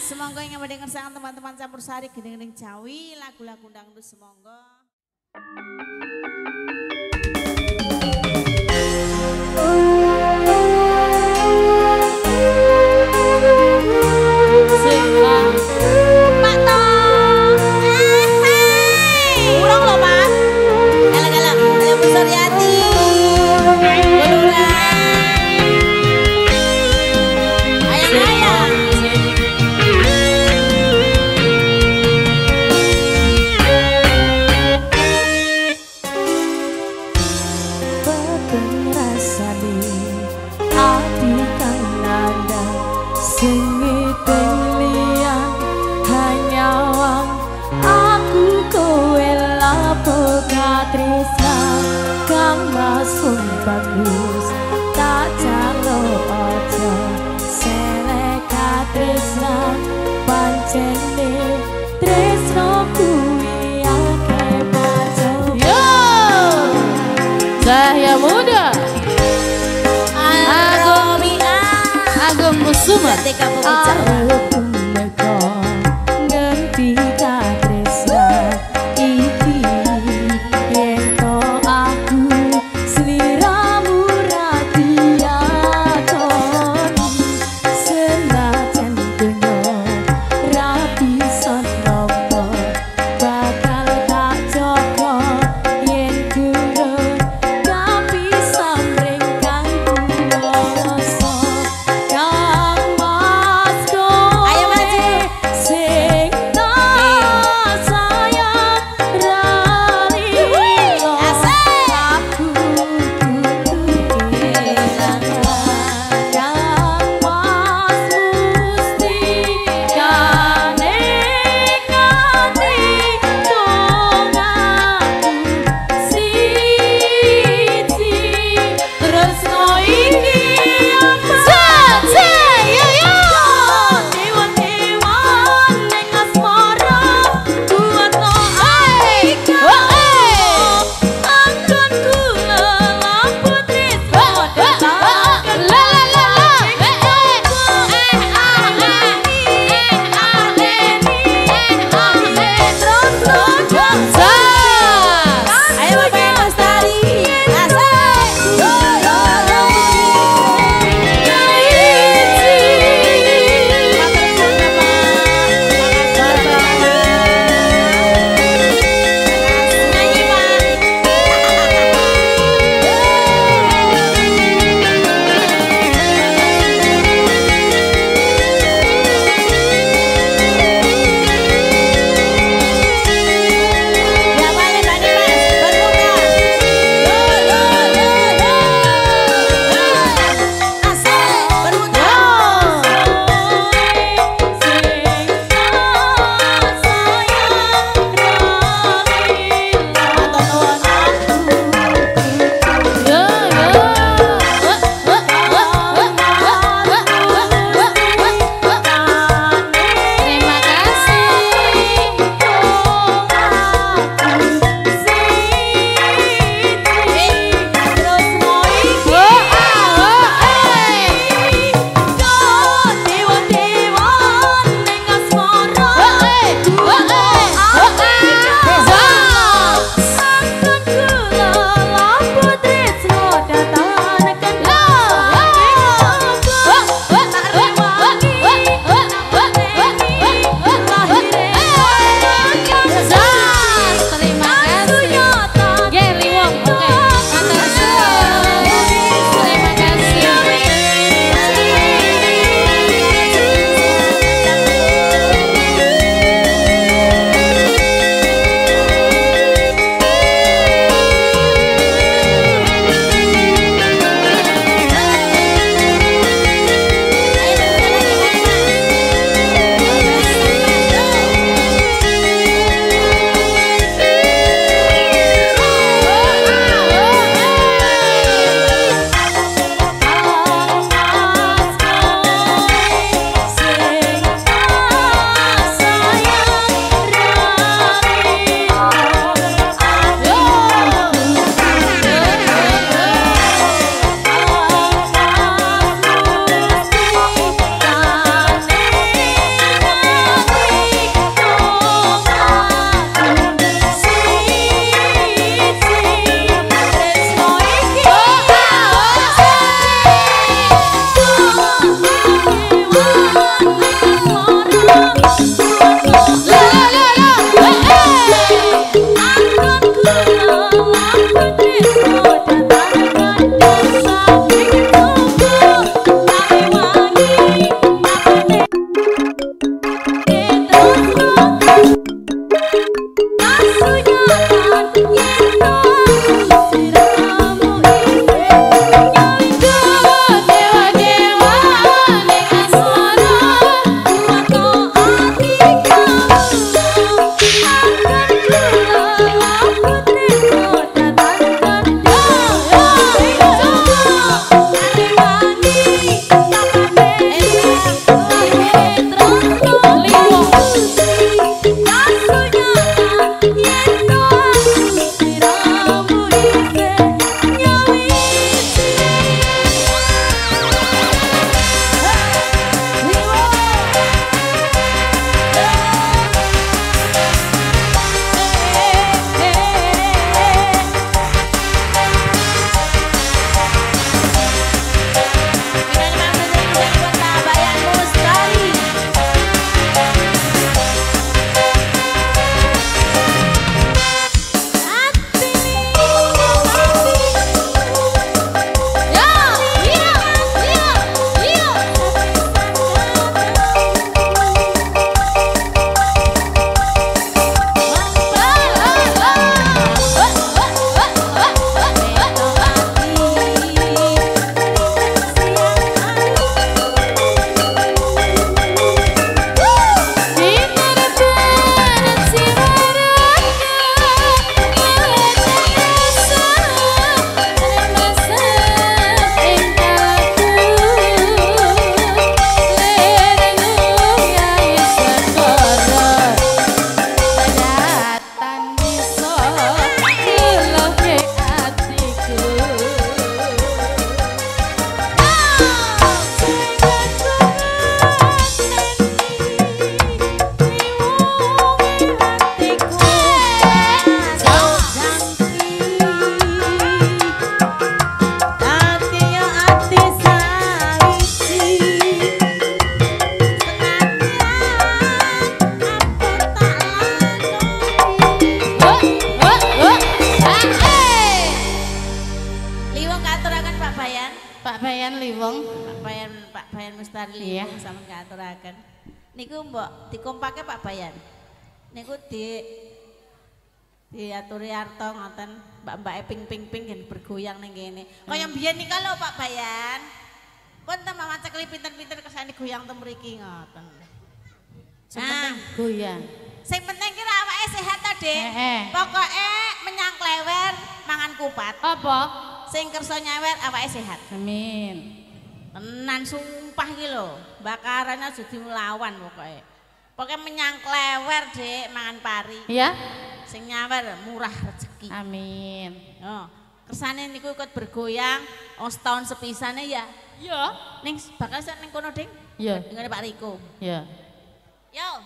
Semonggo yang mendengar sangat teman-teman campur sari gini-gini Jawi lagu-lagu dangdut semonggo. Bagus tak jalo ojo seleka tresna pancene tresno kuwi akeh baca yo Cahya Muda Agum Kusuma Go Pak Bayan Liwong. Pak Bayan Mustari Iya. Liwong sama ngaturaken. Niku mbok dikompake Pak Bayan. Niku diaturi arto ngoten mbak-mbake ping-ping gen bergoyang ning kene. Kaya mbiyen nika lho Pak Bayan. Pun tambah macek pinter-pinter kesane goyang teng mriki ngoten. Nah, goyang. Sing penting kira awake sehat ta, Dik. Pokoke menyang klewer mangan kupat. Apa? Sing kersa nyewer awake sehat. Amin. Tenan sumpah iki lho, bakaran aja dilawan pokoke. Pokoke menyang klewer, Dik, mangan pari. Ya? Sing nyawer murah rezeki. Amin. Oh, kersane niku ikut bergoyang, setahun sepisane ya. Ya. Ning bakal ning kono, Ding. Ya. Ngene Pak Riko. Ya. Yo.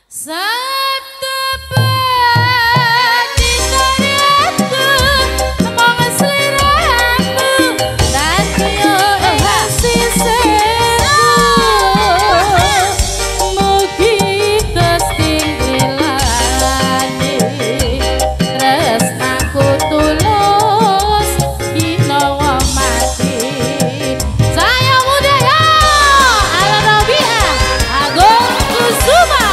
Satu peti karyaku mong seliraku dan kyo sisiku mugi kestinggelani tresnaku tulus ginawa mati saya budaya ala Rabia Agung Kusuma.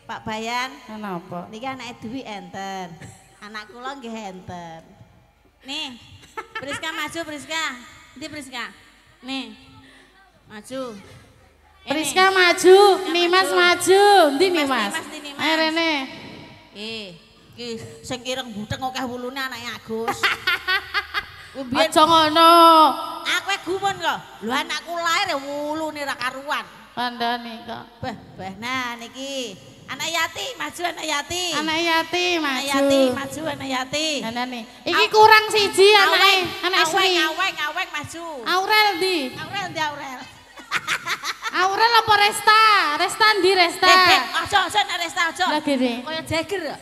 Pak Bayan. Kenapa? Niki anake Dwi enten. Anak kula nggih enten. Nih. Priska maju Priska. Ndi Priska? Nih. Maju. Priska maju, Nimas maju. Ndi Nimas? Ayo rene. Iki sing ireng buteng akeh wulune anake Agus. Aja ngono. Aku gumun kok. Lho anakku lahir ya wulune ra karuan. Kandhane kok. Bah, nah niki anak Yati, maju anak Yati. Anak Yati maju. Anak Yati maju anak Yati. Nah, iki kurang siji anake, anak Sri. Aweng maju. Aurel ndi? Aurel. Aurel apa Resta? Resta ndi Resta? Aja nek Resta aja. Lah gene. Kaya Jagger.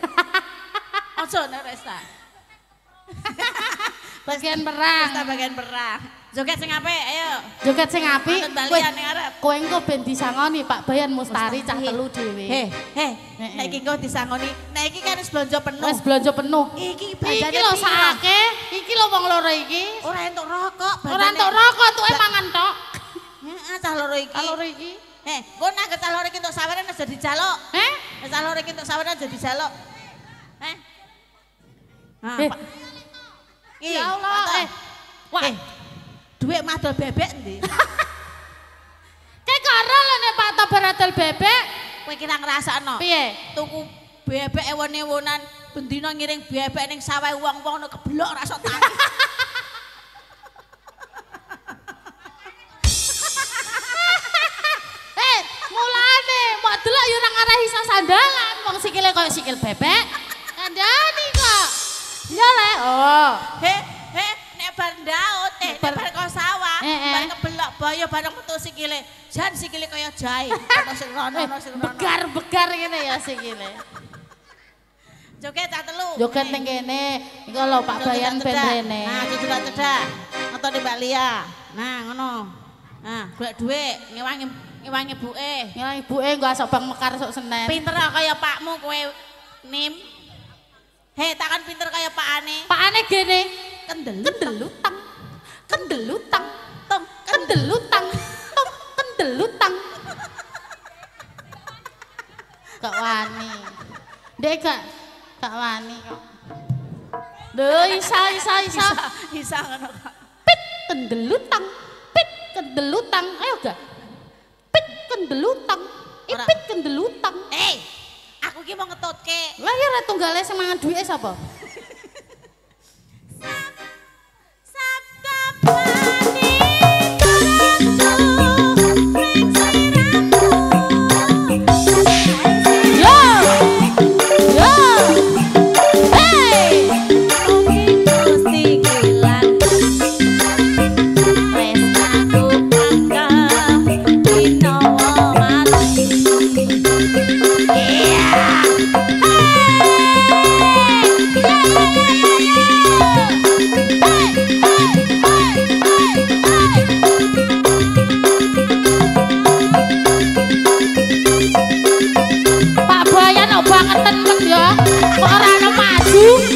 Aja nek Resta. Bagian perang. Resta bagian perang. Joget sing apik, ayo. Joget sing apik. Kowe engko ben disangoni Pak Bayan Mustari cah telu dhewe. Nek iki engko disangoni. Nek iki kan wis blonjo penuh. Wis blonjo penuh. Iki bajane iki lho sakake, iki lho wong loro iki. Ora entuk rokok, ora entuk rokok tuke mangan tok. Heeh, cah loro iki. Cah loro iki. Engko nek cah loro iki entuk saweran aja dijaluk. Nek cah loro iki entuk saweran aja dijaluk. Ya Allah. Wah. Duit madol bebek ndi? Kayak karo lho nek Pak Tobar adol bebek. Kowe kira ngrasakno? Piye? Tuku bebek ewon-ewonan bendina ngiring bebek ning sawah wong-wong nek keblok ra sok tangi. Mulane mbok delok yo nang arah isa sandalan wong sikile koyo sikil bebek. Kandhani kok. Ya le. Oh. Nek bar ndaut, nek bar kok sawah, bar kebelok boyo bareng metu sikile. Jan sikile kaya jahe. Ono sing rono, ono sing rono. Begar-begar ngene ya sikile. Joget cah telu. Joget ning kene. Iku lho Pak Bayan ben rene. Nah, cedak-cedak. Ngetoni Mbak Lia. Nah, ngono. Nah, golek dhuwit, ngewangi ibuke. Ngewangi ibuke engko asok bang mekar sok Senen. Pinter kaya pakmu kowe, Nim. Takkan pinter kaya pakane. Pakane gene. Kendelutang. Gak wani. Dek gak wani kok. Duh, isa ngono kok. Pit kendelutang. Ayo gak. Pit kendelutang. Ipit kendelutang. Aku ki mau ngetutke. Lah ya ora tunggale sing mangan duwike sapa? Pak Bayan banget temen ya, kok ora ono maju.